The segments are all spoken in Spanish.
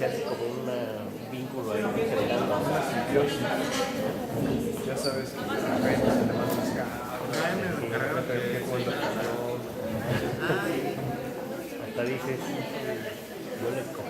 se hace como un vínculo ahí generando una simbiosis. Ya sabes que la reina se le manda las cargas, que cuando hasta dices, yo les cojo.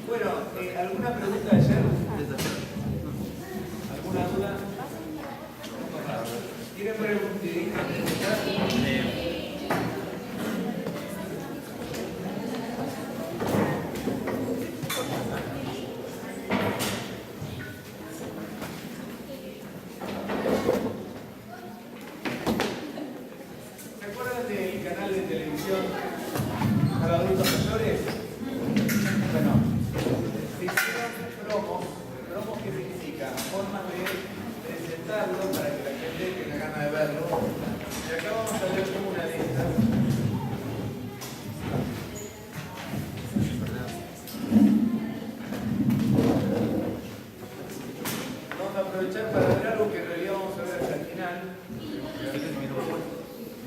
Bueno, ¿alguna pregunta de ayer? ¿Alguna duda? ¿Quieren preguntar? ¿Se acuerdan del canal de televisión para adultos mayores? Bueno, se hicieron promos que significa formas de presentarlo para que la gente tenga ganas de verlo. Y acá vamos a ver como una de estas. Vamos a aprovechar para ver algo que en realidad vamos a ver hasta el final.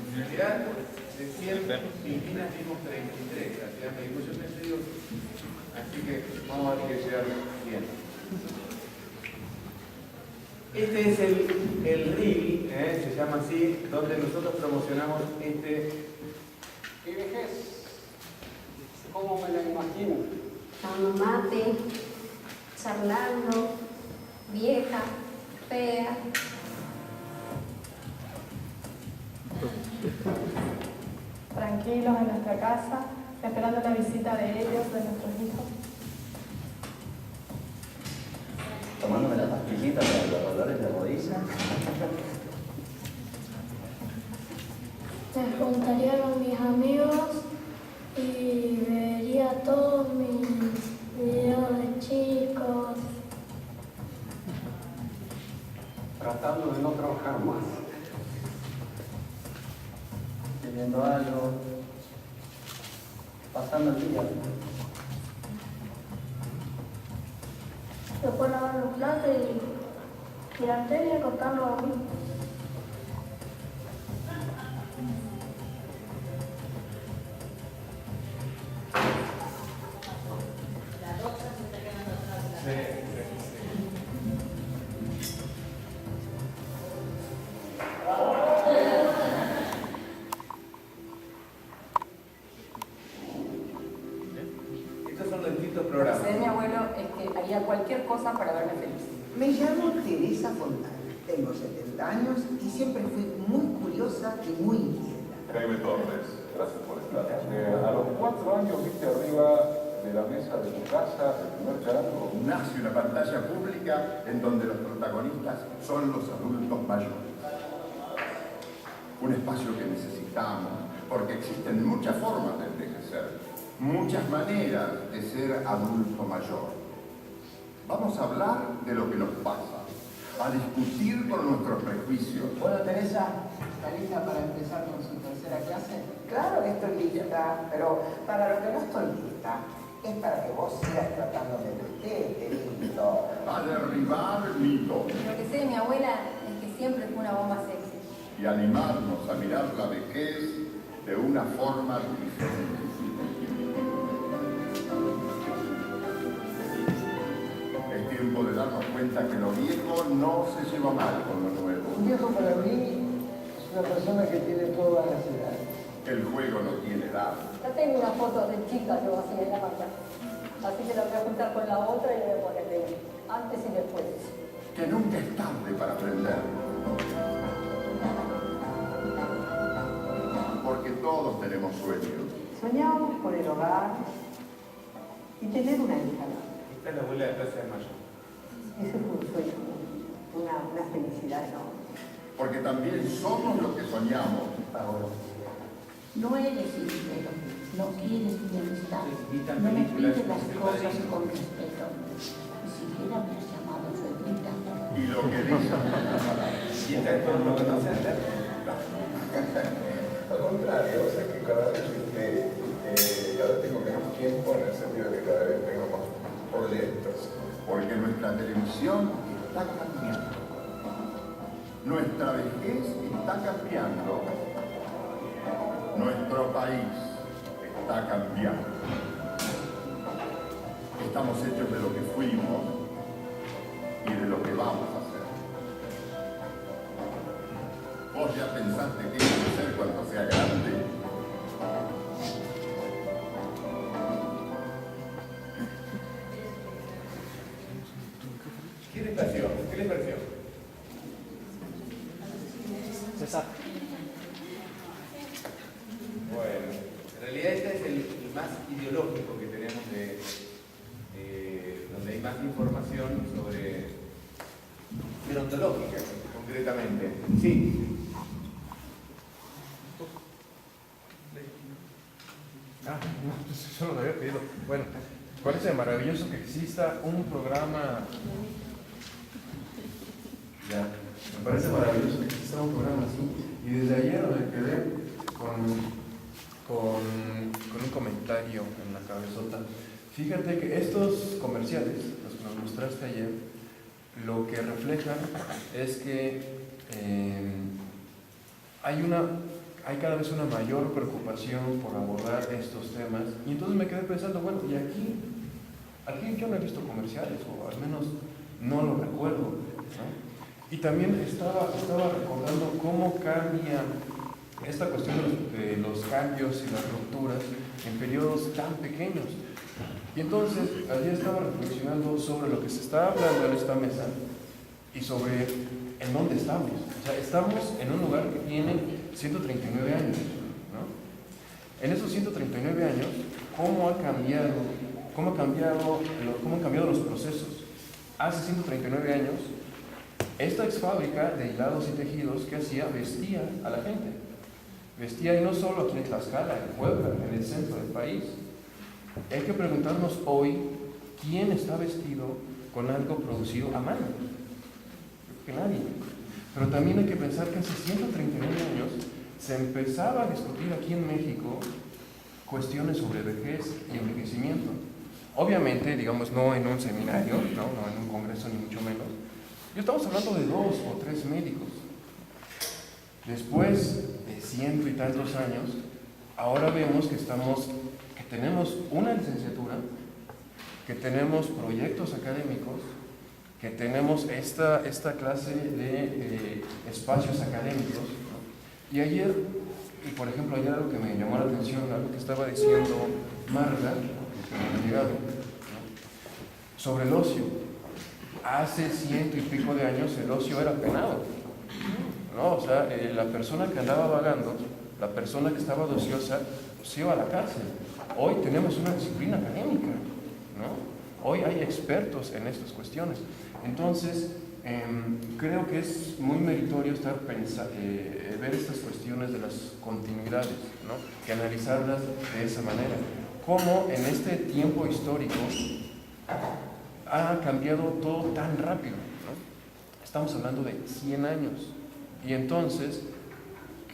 En realidad, de 100 Filipinas vimos 33, la ciudad me dijo, yo pensé, digo, así que vamos a ver que llegar bien. Este es el reel, se llama así, donde nosotros promocionamos este. ¿Qué vejez? ¿Cómo me la imagino? Tomando mate, charlando, vieja, fea. Tranquilos en nuestra casa, esperando la visita de ellos, de nuestros hijos. Tomándome la pastillita para los dolores de rodilla. Me juntaría con mis amigos y vería todos mis videos de chicos. Tratando de no trabajar más. Teniendo algo. Pasando el día. Después lavar los platos y mirar tele y acostarnos a dormir. Estos son los distintos programas. Lo que sé de mi abuelo es que haría cualquier cosa para verme feliz. Me llamo Teresa Fontana, tengo 70 años y siempre fui muy curiosa y muy inquieta. Jaime Torres, gracias por estar. A los 4 años viste arriba de la mesa de tu casa el primer charango. Nace una pantalla pública en donde los protagonistas son los adultos mayores. Un espacio que necesitamos, porque existen muchas formas de envejecer, muchas maneras de ser adulto mayor. Vamos a hablar de lo que nos pasa, a discutir con nuestros prejuicios. Bueno, Teresa, ¿está lista para empezar con su tercera clase? Claro que estoy lista, pero para lo que no estoy lista es para que vos sigas tratándome de lindo. A derribar mitos Lo que sé de mi abuela es que siempre fue una bomba sexy. y animarnos a mirar la vejez de una forma diferente. Es tiempo de darnos cuenta que lo viejo no se lleva mal con lo nuevo. Un viejo para mí es una persona que tiene todas las edades. El juego no tiene edad. Ya tengo una foto de chica yo así en la manga. Así que la voy a juntar con la otra y le voy a poner de antes y después. Que nunca es tarde para aprender. Porque todos tenemos sueños. Soñábamos con el hogar y tener una hija. Esta es la abuela de Plaza de Mayo. Ese fue un sueño una felicidad enorme. Porque también somos lo que soñamos. No eres sincero, no quieres bienestar, no me pides las cosas con respeto. Ni siquiera me has llamado suegrita. Y lo que dices. ¿Y acá no lo conocen? Al contrario, o sea que cada vez tengo menos tiempo en el sentido de que cada vez tengo más proyectos. Porque nuestra televisión está cambiando. Nuestra vejez está cambiando. Nuestro país está cambiando. Estamos hechos de lo que fuimos y de lo que vamos a hacer. ¿Vos ya pensaste qué vas a hacer cuando sea grande? ¿Qué les pareció? ¿Qué les pareció? César. Bueno, en realidad este es el más ideológico que tenemos donde hay más información sobre gerontológica, concretamente. Sí. Yo no lo había pedido. Bueno, parece maravilloso que exista un programa. Ya, me parece maravilloso que exista un programa así. Y desde ayer me quedé con un comentario en la cabezota. Fíjate que estos comerciales, los que nos mostraste ayer, lo que reflejan es que hay cada vez una mayor preocupación por abordar estos temas. Y entonces me quedé pensando, bueno, y aquí yo no he visto comerciales, o al menos no lo recuerdo, ¿no? Y también estaba recordando cómo cambia esta cuestión de los cambios y las rupturas en periodos tan pequeños. Y entonces, ayer estaba reflexionando sobre lo que se está hablando en esta mesa y sobre en dónde estamos. O sea, estamos en un lugar que tiene 139 años, ¿no? En esos 139 años, ¿cómo han cambiado los procesos? Hace 139 años, esta ex fábrica de hilados y tejidos, ¿qué hacía? Vestía a la gente. Vestía, y no solo aquí en Tlaxcala, en Puebla, en el centro del país. Hay que preguntarnos hoy, ¿quién está vestido con algo producido a mano? Creo que nadie. Pero también hay que pensar que hace 139 años se empezaba a discutir aquí en México cuestiones sobre vejez y envejecimiento. Obviamente, digamos, no en un seminario, no en un congreso, ni mucho menos. Y estamos hablando de 2 o 3 médicos. Después de 100 y tantos años, ahora vemos que tenemos una licenciatura, que tenemos proyectos académicos, que tenemos esta clase de espacios académicos, ¿no? Y ayer, algo que me llamó la atención, algo que estaba diciendo Marga, que me ha llegado, ¿no? Sobre el ocio. Hace 100 y pico de años el ocio era penado, ¿no? O sea, la persona que andaba vagando, la persona que estaba de ociosa, se iba a la cárcel. Hoy tenemos una disciplina académica, ¿no? Hoy hay expertos en estas cuestiones. Entonces, creo que es muy meritorio ver estas cuestiones de las continuidades, ¿no? Que analizarlas de esa manera. Cómo en este tiempo histórico ha cambiado todo tan rápido, ¿no? Estamos hablando de 100 años. Y entonces,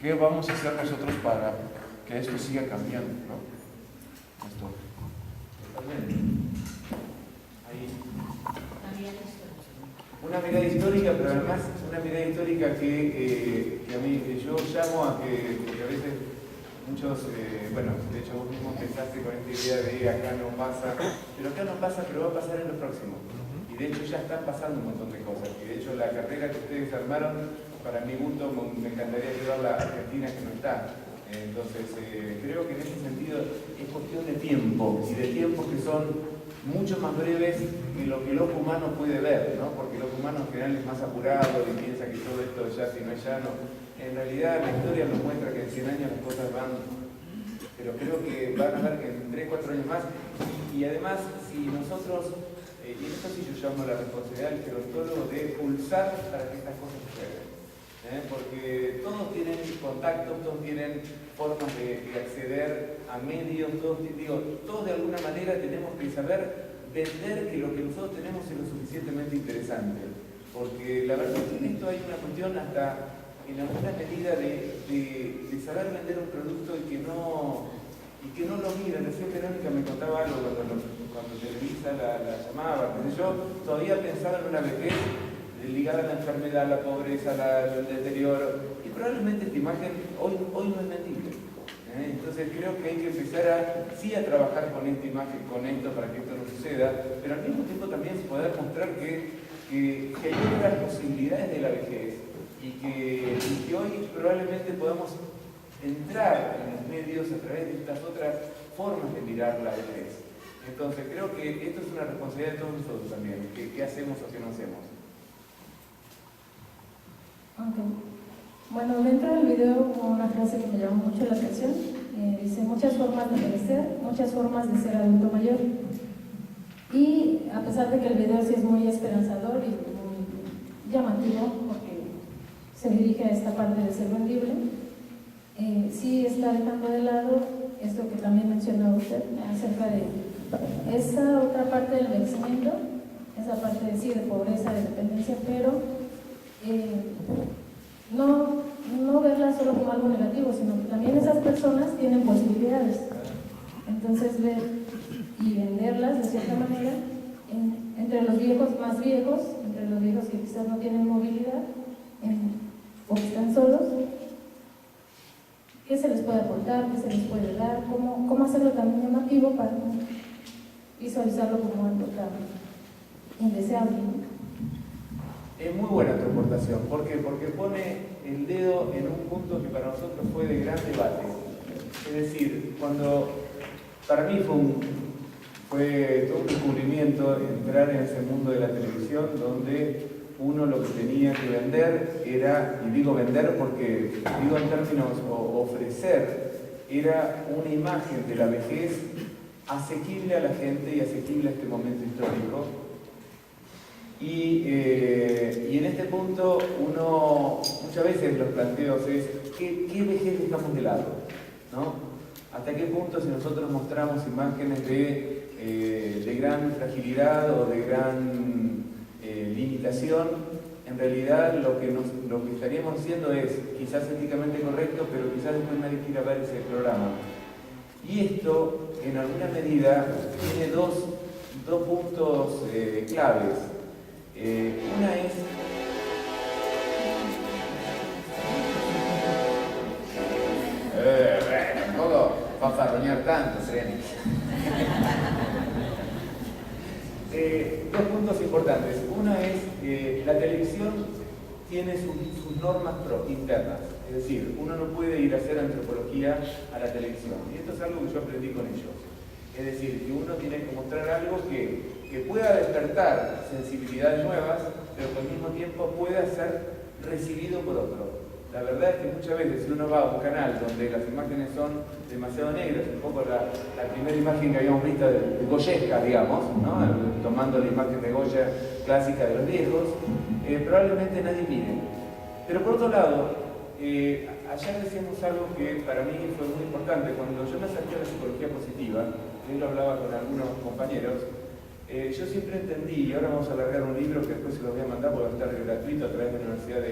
¿qué vamos a hacer nosotros para que esto siga cambiando, ¿no? Esto. Ahí. Una mirada histórica, pero además una mirada histórica que a mí, yo llamo a que, porque a veces muchos, de hecho vos mismo pensaste con esta idea de acá no pasa, pero va a pasar en lo próximo. Y de hecho ya están pasando un montón de cosas. Y de hecho la carrera que ustedes armaron, para mi gusto, me encantaría llevarla a Argentina, que no está. Entonces, creo que en ese sentido es cuestión de tiempo, y de tiempos que son mucho más breves que lo que el ojo humano puede ver, ¿no? Porque el ojo humano en general es más apurado y piensa que todo esto ya, si no es ya, no. En realidad la historia nos muestra que en 100 años las cosas van, pero creo que van a ver que en 3, 4 años más. Y además, si nosotros, y en esto sí yo llamo la responsabilidad del gerontólogo de pulsar para que estas cosas sucedan. Porque todos tienen contactos, todos tienen formas de acceder a medios, todos de alguna manera tenemos que saber vender que lo que nosotros tenemos es lo suficientemente interesante. Porque la verdad es que en esto hay una cuestión hasta en alguna medida de saber vender un producto y que no lo miren. Recién Verónica me contaba algo cuando Televisa la llamaba, pero yo todavía pensaba en una vejez ligada a la enfermedad, la pobreza, el deterioro, y probablemente esta imagen hoy no es vendible. Entonces creo que hay que empezar a trabajar con esta imagen, con esto, para que esto no suceda, pero al mismo tiempo también poder mostrar que hay otras posibilidades de la vejez y que hoy probablemente podamos entrar en los medios a través de estas otras formas de mirar la vejez. Entonces creo que esto es una responsabilidad de todos nosotros también, qué hacemos o qué no hacemos. Okay. Bueno, dentro del video hubo una frase que me llamó mucho la atención. Dice, muchas formas de envejecer, muchas formas de ser adulto mayor. Y a pesar de que el video sí es muy esperanzador y muy llamativo, porque se dirige a esta parte de ser vendible, sí está dejando de lado esto que también mencionó usted, acerca de esa otra parte del envejecimiento, esa parte de sí, de pobreza, de dependencia, pero no verla solo como algo negativo, sino que también esas personas tienen posibilidades. Entonces ver y venderlas de cierta manera entre los viejos más viejos, entre los viejos que quizás no tienen movilidad o que están solos, qué se les puede aportar, qué se les puede dar, cómo hacerlo también llamativo para visualizarlo como algo tan indeseable. Es muy buena tu aportación. ¿Por qué? Porque pone el dedo en un punto que para nosotros fue de gran debate. Es decir, cuando para mí fue todo un descubrimiento entrar en ese mundo de la televisión donde uno lo que tenía que vender era, y digo vender porque digo en términos ofrecer, era una imagen de la vejez asequible a la gente y asequible a este momento histórico. Y en este punto uno muchas veces los planteos es ¿qué vejez dejamos de lado? ¿No? ¿Hasta qué punto si nosotros mostramos imágenes de gran fragilidad o de gran limitación, en realidad lo que estaríamos haciendo es quizás éticamente correcto, pero quizás después nadie quiera ver ese programa? Y esto en alguna medida tiene dos puntos claves. Una es tampoco fanfarronear tanto, Sereni. Dos puntos importantes. Una es la televisión tiene sus normas internas, es decir, uno no puede ir a hacer antropología a la televisión, y esto es algo que yo aprendí con ellos. Es decir, que uno tiene que mostrar algo que pueda despertar sensibilidades nuevas, pero que al mismo tiempo pueda ser recibido por otro. La verdad es que muchas veces si uno va a un canal donde las imágenes son demasiado negras, un poco la primera imagen que habíamos visto de Goyesca, digamos, ¿no? Tomando la imagen de Goya clásica de los viejos, probablemente nadie mire. Pero por otro lado, ayer decíamos algo que para mí fue muy importante. Cuando yo me acerqué a la psicología positiva, yo lo hablaba con algunos compañeros, yo siempre entendí, y ahora vamos a alargar un libro que después se los voy a mandar porque va a estar gratuito a través de la Universidad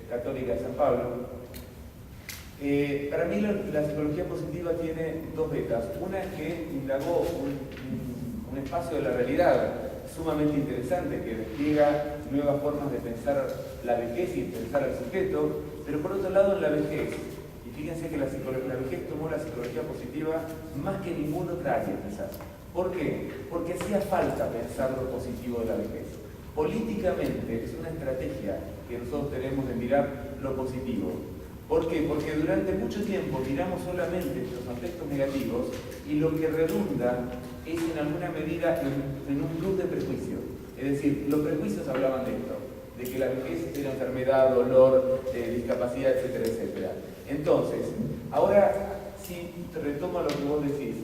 Católica de San Pablo. Para mí la psicología positiva tiene dos vetas. Una es que indagó un espacio de la realidad sumamente interesante que despliega nuevas formas de pensar la vejez y pensar al sujeto, pero por otro lado en la vejez. Y fíjense que la vejez tomó la psicología positiva más que ninguna otra área quizás. ¿Por qué? Porque hacía falta pensar lo positivo de la vejez. Políticamente es una estrategia que nosotros tenemos de mirar lo positivo. ¿Por qué? Porque durante mucho tiempo miramos solamente los aspectos negativos y lo que redunda es en alguna medida en un plus de prejuicio. Es decir, los prejuicios hablaban de esto, de que la vejez era enfermedad, dolor, discapacidad, etcétera, etcétera. Entonces, ahora sí retomo lo que vos decís.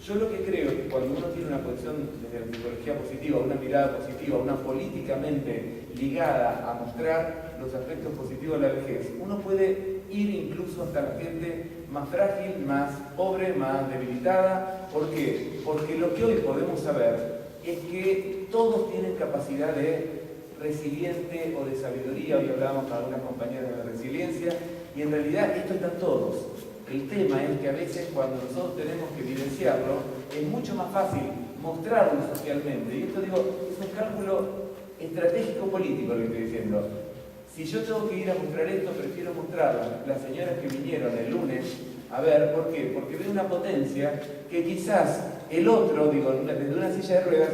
Yo lo que creo es que cuando uno tiene una posición desde la psicología positiva, una mirada positiva, una políticamente ligada a mostrar los aspectos positivos de la vejez, uno puede ir incluso hasta la gente más frágil, más pobre, más debilitada. ¿Por qué? Porque lo que hoy podemos saber es que todos tienen capacidad de resiliente o de sabiduría. Hoy hablábamos con algunas compañeras de la resiliencia y en realidad esto está en todos. El tema es que a veces cuando nosotros tenemos que evidenciarlo es mucho más fácil mostrarlo socialmente. Y esto digo, es un cálculo estratégico político lo que estoy diciendo. Si yo tengo que ir a mostrar esto, prefiero mostrar las señoras que vinieron el lunes. A ver, ¿por qué? Porque veo una potencia que quizás el otro, digo, desde una silla de ruedas,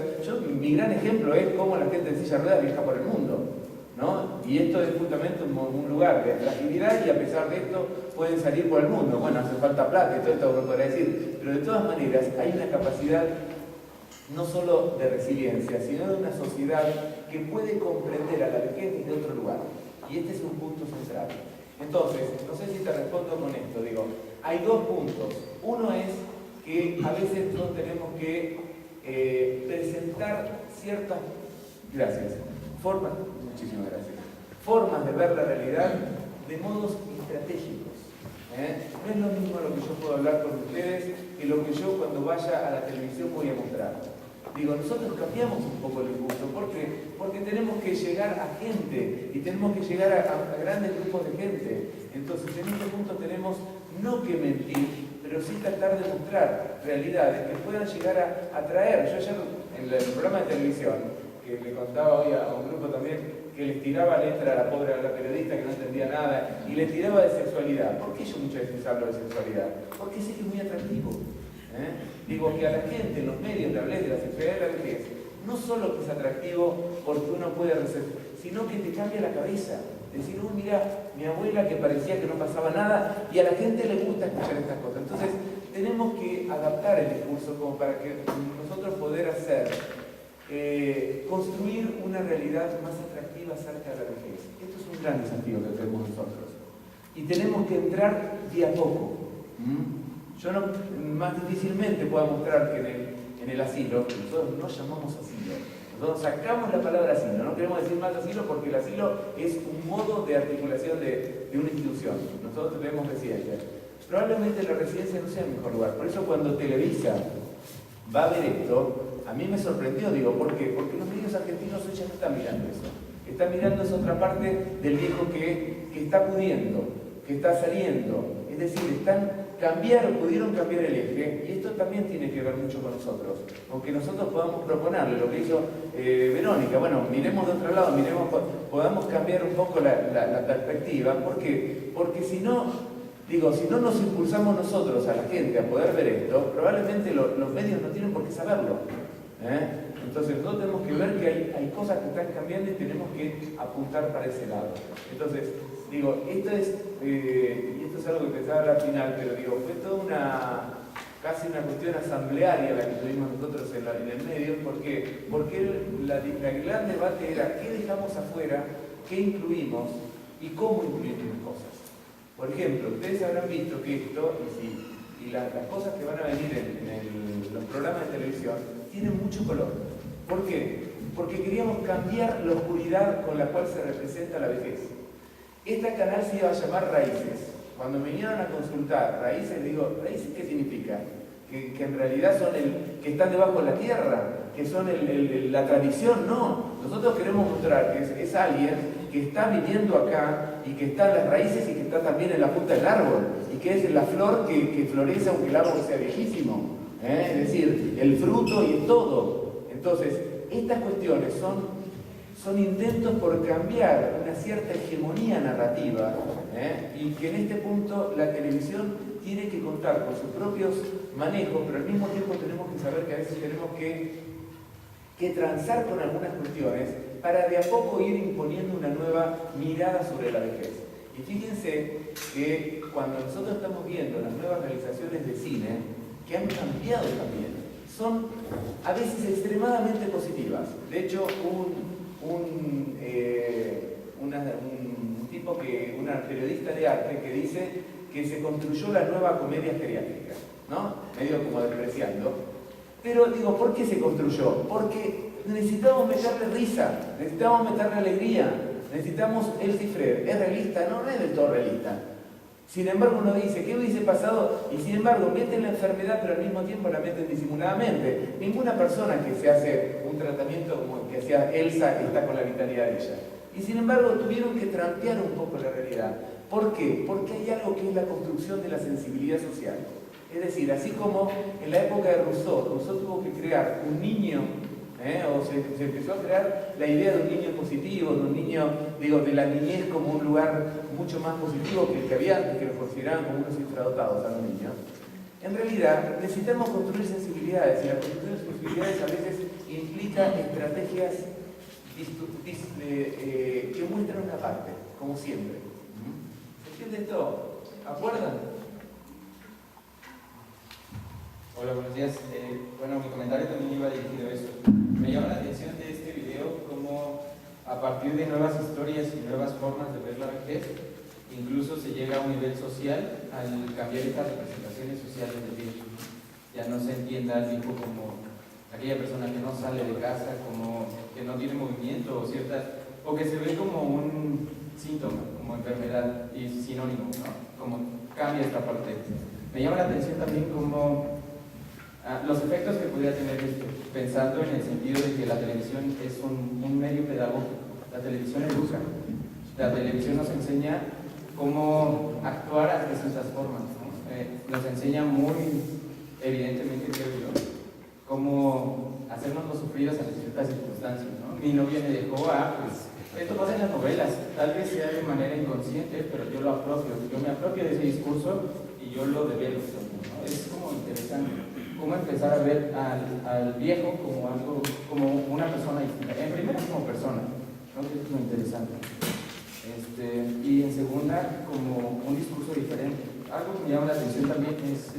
mi gran ejemplo es cómo la gente en silla de ruedas viaja por el mundo, ¿no? Y esto es justamente un lugar de fragilidad y a pesar de esto pueden salir por el mundo. Bueno, hace falta plata y todo esto uno podrá decir, pero de todas maneras hay una capacidad no solo de resiliencia, sino de una sociedad que puede comprender a la vejez desde otro lugar. Y este es un punto central. Entonces, no sé si te respondo con esto, digo, hay dos puntos. Uno es que a veces nosotros tenemos que presentar ciertas, formas, muchísimas gracias, formas de ver la realidad de modos estratégicos. No es lo mismo lo que yo puedo hablar con ustedes que lo que yo cuando vaya a la televisión voy a mostrar. Digo, nosotros cambiamos un poco el discurso. ¿Por qué? Porque tenemos que llegar a gente y tenemos que llegar a grandes grupos de gente. Entonces, en este punto tenemos no que mentir, pero sí tratar de mostrar realidades que puedan llegar a atraer. Yo ayer en el programa de televisión, que le contaba hoy a un grupo también, que les tiraba letra a la pobre a la periodista que no entendía nada, y le tiraba de sexualidad. ¿Por qué yo muchas veces hablo de sexualidad? Porque sé que es muy atractivo. Digo que a la gente en los medios le hablé de la sexualidad de la vejez, no solo que es atractivo porque uno puede recibir, sino que te cambia la cabeza. Decir, mira, mi abuela que parecía que no pasaba nada, y a la gente le gusta escuchar estas cosas. Entonces, tenemos que adaptar el discurso como para que nosotros poder hacer, construir una realidad más atractiva acerca de la vejez. Esto es un gran desafío que tenemos nosotros. Y tenemos que entrar de a poco. Yo más difícilmente puedo mostrar que en el asilo, nosotros no llamamos asilo. Nosotros sacamos la palabra asilo, no queremos decir más asilo porque el asilo es un modo de articulación de una institución. Nosotros tenemos residencia. Probablemente la residencia no sea el mejor lugar. Por eso cuando Televisa va a ver esto, a mí me sorprendió, digo, ¿por qué? Porque los medios argentinos hoy ya no están mirando eso. Están mirando esa otra parte del viejo que está pudiendo, que está saliendo. Es decir, pudieron cambiar el eje, y esto también tiene que ver mucho con nosotros, aunque nosotros podamos proponerle lo que hizo Verónica, bueno, miremos de otro lado, podamos cambiar un poco la perspectiva. ¿Por qué? Porque si no nos impulsamos nosotros a la gente a poder ver esto, probablemente los medios no tienen por qué saberlo. Entonces nosotros tenemos que ver que hay cosas que están cambiando y tenemos que apuntar para ese lado. Entonces, esto es algo que pensaba al final, pero fue toda casi una cuestión asamblearia la que tuvimos nosotros en el medio, porque el gran debate era qué dejamos afuera, qué incluimos y cómo incluimos cosas. Por ejemplo, ustedes habrán visto que esto, y las cosas que van a venir en los programas de televisión, tienen mucho color. ¿Por qué? Porque queríamos cambiar la oscuridad con la cual se representa la vejez. Este canal se iba a llamar Raíces. Cuando me vinieron a consultar Raíces, digo, ¿Raíces qué significa? Que en realidad son que están debajo de la tierra, que son la tradición. No, nosotros queremos mostrar que es alguien que está viviendo acá y que está en las raíces y que está también en la punta del árbol y que es la flor que florece aunque el árbol sea viejísimo. Es decir, el fruto y todo. Entonces, estas cuestiones son intentos por cambiar una cierta hegemonía narrativa, y que en este punto la televisión tiene que contar con sus propios manejos, pero al mismo tiempo tenemos que saber que a veces tenemos que transar con algunas cuestiones para de a poco ir imponiendo una nueva mirada sobre la vejez. Y fíjense que cuando nosotros estamos viendo las nuevas realizaciones de cine, que han cambiado también, son a veces extremadamente positivas. De hecho, una periodista de arte que dice que se construyó la nueva comedia geriátrica, ¿no? Medio como despreciando. Pero digo, ¿por qué se construyó? Porque necesitamos meterle risa, necesitamos meterle alegría, necesitamos el cifre. ¿Es realista? No, no es del todo realista. Sin embargo, uno dice, ¿qué hubiese pasado? Y sin embargo, meten la enfermedad, pero al mismo tiempo la meten disimuladamente. Ninguna persona que se hace un tratamiento como el que hacía Elsa está con la vitalidad de ella. Y sin embargo, tuvieron que trampear un poco la realidad. ¿Por qué? Porque hay algo que es la construcción de la sensibilidad social. Es decir, así como en la época de Rousseau tuvo que crear un niño, o se empezó a crear la idea de un niño positivo, de un niño, digo, de la niñez como un lugar mucho más positivo que el que había antes, que lo consideraban como unos infradotados a los niños. En realidad, necesitamos construir sensibilidades, y la construcción de sensibilidades a veces implica estrategias que muestran una parte, como siempre. ¿Se entiende esto? ¿Acuerdan? Hola, buenos días. Bueno, mi comentario también iba dirigido a eso. Me llama la atención de este video cómo a partir de nuevas historias y nuevas formas de ver la vejez, incluso se llega a un nivel social al cambiar estas representaciones sociales del viejo. Ya no se entienda al viejo como aquella persona que no sale de casa, como que no tiene movimiento o que se ve como un síntoma, como enfermedad y sinónimo, ¿no? Como cambia esta parte. Me llama la atención también como los efectos que podría tener esto, pensando en el sentido de que la televisión es un medio pedagógico. La televisión educa. La televisión nos enseña cómo actuar ante ciertas formas, ¿no? Nos enseña muy evidentemente, creo yo, cómo hacernos los sufridos ante ciertas circunstancias, ¿no? Mi novia me dejó, pues esto pasa en las novelas, tal vez sea de manera inconsciente, pero yo me apropio de ese discurso y yo lo develo, ¿no? Es como interesante cómo empezar a ver al viejo como algo, como una persona distinta. En primera, como persona, ¿no? Que es muy interesante. Y en segunda, como un discurso diferente. Algo que me llama la atención también es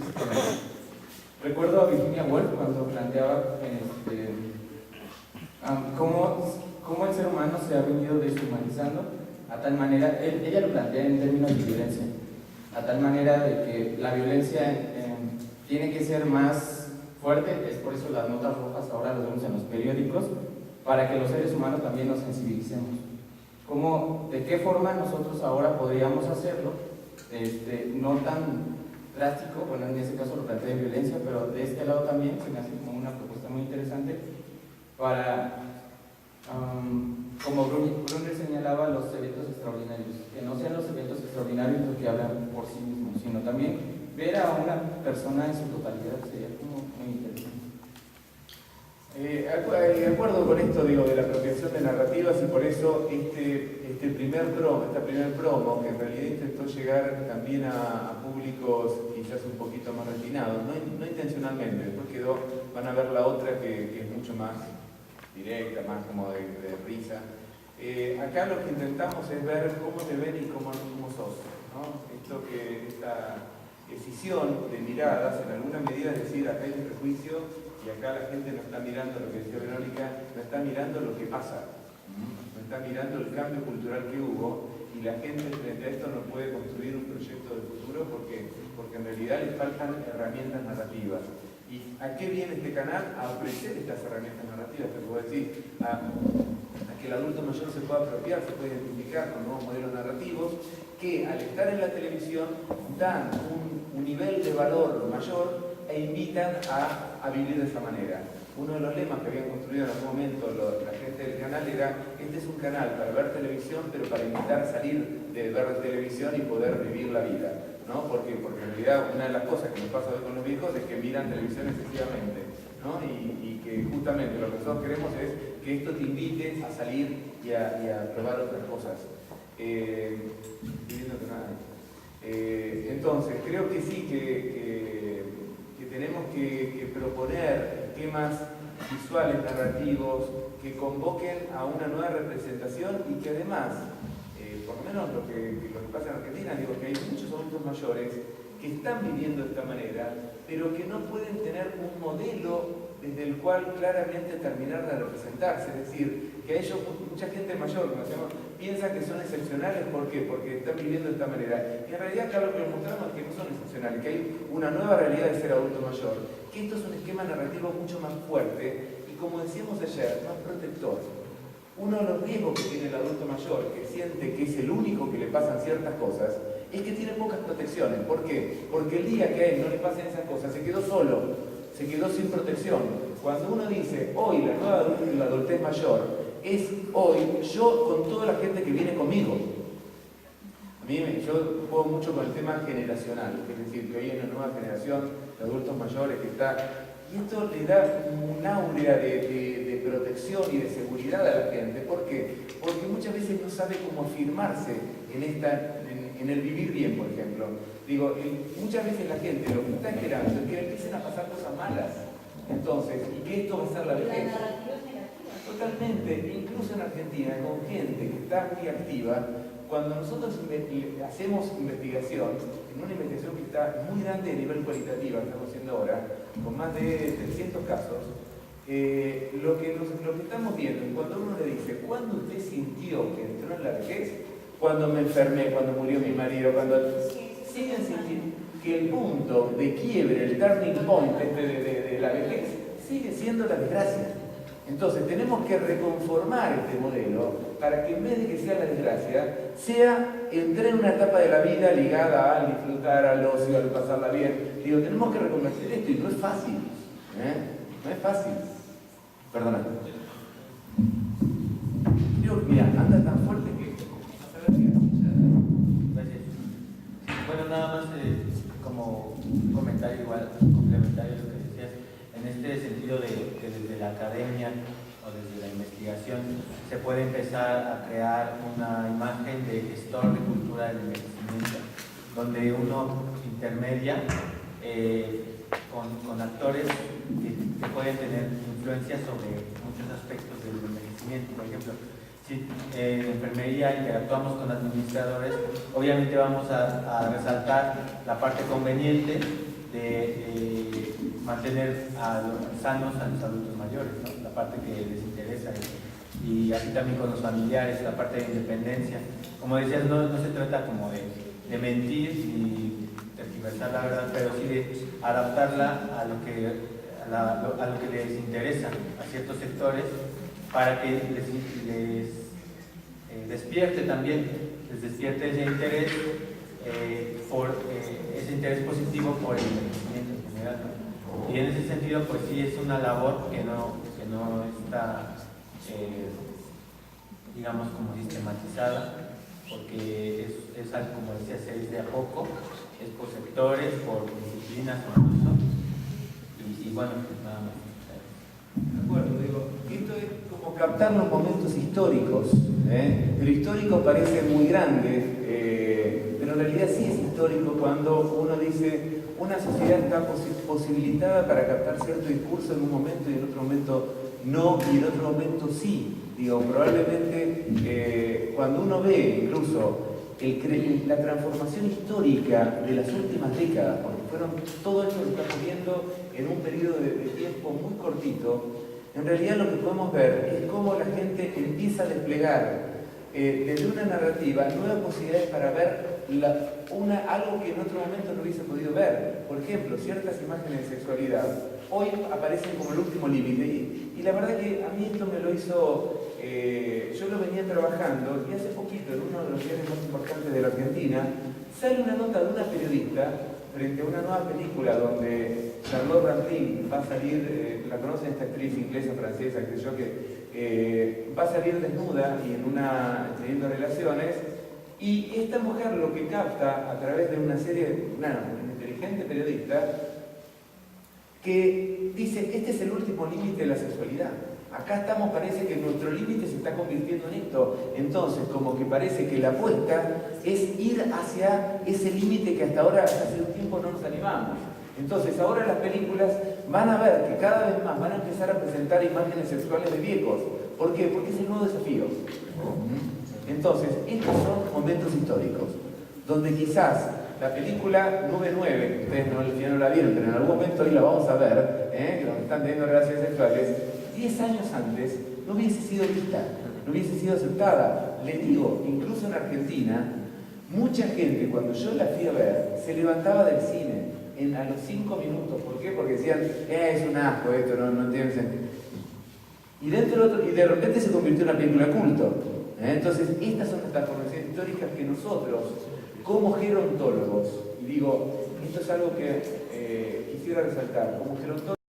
recuerdo a Virginia Woolf cuando planteaba cómo el ser humano se ha venido deshumanizando a tal manera, ella lo plantea en términos de violencia, a tal manera de que la violencia tiene que ser más fuerte, es por eso las notas rojas ahora las vemos en los periódicos, para que los seres humanos también nos sensibilicemos. ¿De qué forma nosotros ahora podríamos hacerlo? No tan drástico, bueno, en ese caso lo planteé de violencia, pero de este lado también se me hace como una propuesta muy interesante para, como Brunner señalaba, los eventos extraordinarios, que no sean los eventos extraordinarios los que hablan por sí mismos, sino también ver a una persona en su totalidad sería como muy interesante. De acuerdo con esto, digo, de la apropiación de narrativas, y por eso esta primer promo, que en realidad intentó llegar también a públicos quizás un poquito más refinados, no intencionalmente, después van a ver la otra que es mucho más directa, más como de risa. Acá lo que intentamos es ver cómo te ven y cómo sos, ¿no? Esta escisión de miradas, en alguna medida es decir, acá hay un prejuicio y acá la gente no está mirando lo que decía Verónica, no está mirando lo que pasa, no está mirando el cambio cultural que hubo, y la gente frente a esto no puede construir un proyecto de futuro porque en realidad le faltan herramientas narrativas. ¿Y a qué viene este canal? A ofrecer estas herramientas narrativas, te puedo decir, a que el adulto mayor se pueda apropiar, se pueda identificar con nuevos modelos narrativos que al estar en la televisión dan un nivel de valor mayor e invitan a vivir de esa manera. Uno de los lemas que habían construido en algún momento la gente del canal era: este es un canal para ver televisión, pero para invitar a salir de ver televisión y poder vivir la vida, ¿no? Porque en realidad una de las cosas que nos pasa hoy con los viejos es que miran televisión excesivamente, ¿no? Y que justamente lo que nosotros queremos es que esto te invite a salir y a probar otras cosas. Entonces, creo que sí, que tenemos que proponer esquemas visuales, narrativos, que convoquen a una nueva representación y que además, por lo menos lo que pasa en Argentina, digo que hay muchos adultos mayores que están viviendo de esta manera, pero que no pueden tener un modelo desde el cual claramente terminar de representarse, es decir, que a ellos, mucha gente mayor, piensa que son excepcionales. ¿Por qué? Porque están viviendo de esta manera. Y en realidad acá lo que les mostramos es que no son excepcionales, que hay una nueva realidad de ser adulto mayor, que esto es un esquema narrativo mucho más fuerte y, como decíamos ayer, más protector. Uno de los riesgos que tiene el adulto mayor, que siente que es el único que le pasan ciertas cosas, es que tiene pocas protecciones. ¿Por qué? Porque el día que a él no le pasen esas cosas, se quedó solo, se quedó sin protección. Cuando uno dice, hoy la nueva adultez mayor, es hoy yo con toda la gente que viene conmigo. Yo juego mucho con el tema generacional, es decir, que hoy hay una nueva generación de adultos mayores que está... Y esto le da un áurea de protección y de seguridad a la gente. ¿Por qué? Porque muchas veces no sabe cómo afirmarse en el vivir bien, por ejemplo. Digo, muchas veces la gente lo que está esperando es que le empiecen a pasar cosas malas. Entonces, y que esto va a ser la vejez. Totalmente, incluso en Argentina, con gente que está muy activa, cuando nosotros hacemos investigación, en una investigación que está muy grande a nivel cualitativo, estamos haciendo ahora, con más de 300 casos, lo que estamos viendo es cuando uno le dice, ¿cuándo usted sintió que entró en la vejez? Cuando me enfermé, cuando murió mi marido, cuando siguen sintiendo que el punto de quiebre, el turning point de la vejez, sigue siendo la desgracia. Entonces tenemos que reconformar este modelo para que en vez de que sea la desgracia, sea entrar en una etapa de la vida ligada al disfrutar, al ocio, al pasarla bien. Digo, tenemos que reconvertir esto y no es fácil. No es fácil. Perdona. Creo que, mira, anda tan fuerte que... Gracias. Bueno, nada más como un comentario igual, complementario a lo que decías, en este sentido de que desde la academia o desde la investigación se puede empezar a crear una imagen de gestor de cultura del envejecimiento, donde uno intermedia con actores que pueden tener influencia sobre muchos aspectos del envejecimiento. Por ejemplo, si en enfermería interactuamos con administradores, obviamente vamos a resaltar la parte conveniente de mantener sanos a los adultos mayores, ¿no? La parte que les interesa, y así también con los familiares, la parte de independencia. Como decías, no se trata como de mentir ni tergiversar la verdad, pero sí de adaptarla a lo que les interesa a ciertos sectores, para que les despierte también, les despierte ese interés, ese interés positivo por el envejecimiento en general, ¿no? Y en ese sentido, pues sí es una labor que no está, digamos, como sistematizada, porque es algo, como decía, se es de a poco, es por sectores, por disciplinas incluso, y bueno, pues nada más. De acuerdo, digo, esto es como captar los momentos históricos. El histórico parece muy grande, pero en realidad sí es histórico cuando uno dice una sociedad está posibilitada para captar cierto discurso en un momento y en otro momento no, y en otro momento sí. Digo, probablemente cuando uno ve incluso la transformación histórica de las últimas décadas, porque todo esto lo estamos viendo en un periodo de tiempo muy cortito, en realidad lo que podemos ver es cómo la gente empieza a desplegar desde una narrativa nuevas posibilidades para ver algo que en otro momento no hubiese podido ver. Por ejemplo, ciertas imágenes de sexualidad hoy aparecen como el último límite, y la verdad que a mí esto me lo hizo, yo lo venía trabajando, y hace poquito en uno de los diarios más importantes de la Argentina sale una nota de una periodista frente a una nueva película donde Charlotte Rampling va a salir, la conocen, esta actriz inglesa, francesa, que yo que va a salir desnuda y teniendo relaciones, y esta mujer lo que capta a través de una serie, una inteligente periodista, que dice, este es el último límite de la sexualidad. Acá estamos, parece que nuestro límite se está convirtiendo en esto. Entonces, como que parece que la apuesta es ir hacia ese límite que hasta ahora, hace un tiempo, no nos animamos. Entonces, ahora las películas van a ver que cada vez más van a empezar a presentar imágenes sexuales de viejos. ¿Por qué? Porque es el nuevo desafío. Entonces, estos son momentos históricos, donde quizás la película Nube 9, ustedes ya no la vieron, pero en algún momento hoy la vamos a ver, donde están teniendo relaciones sexuales, 10 años antes no hubiese sido vista. no hubiese sido aceptada. Les digo, incluso en Argentina, mucha gente cuando yo la fui a ver, se levantaba del cine a los 5 minutos. ¿Por qué? Porque decían, es un asco esto, no tiene sentido. Y de repente se convirtió en una película culto. Entonces, estas son las transformaciones históricas que nosotros, como gerontólogos, y digo, esto es algo que quisiera resaltar, como gerontólogos,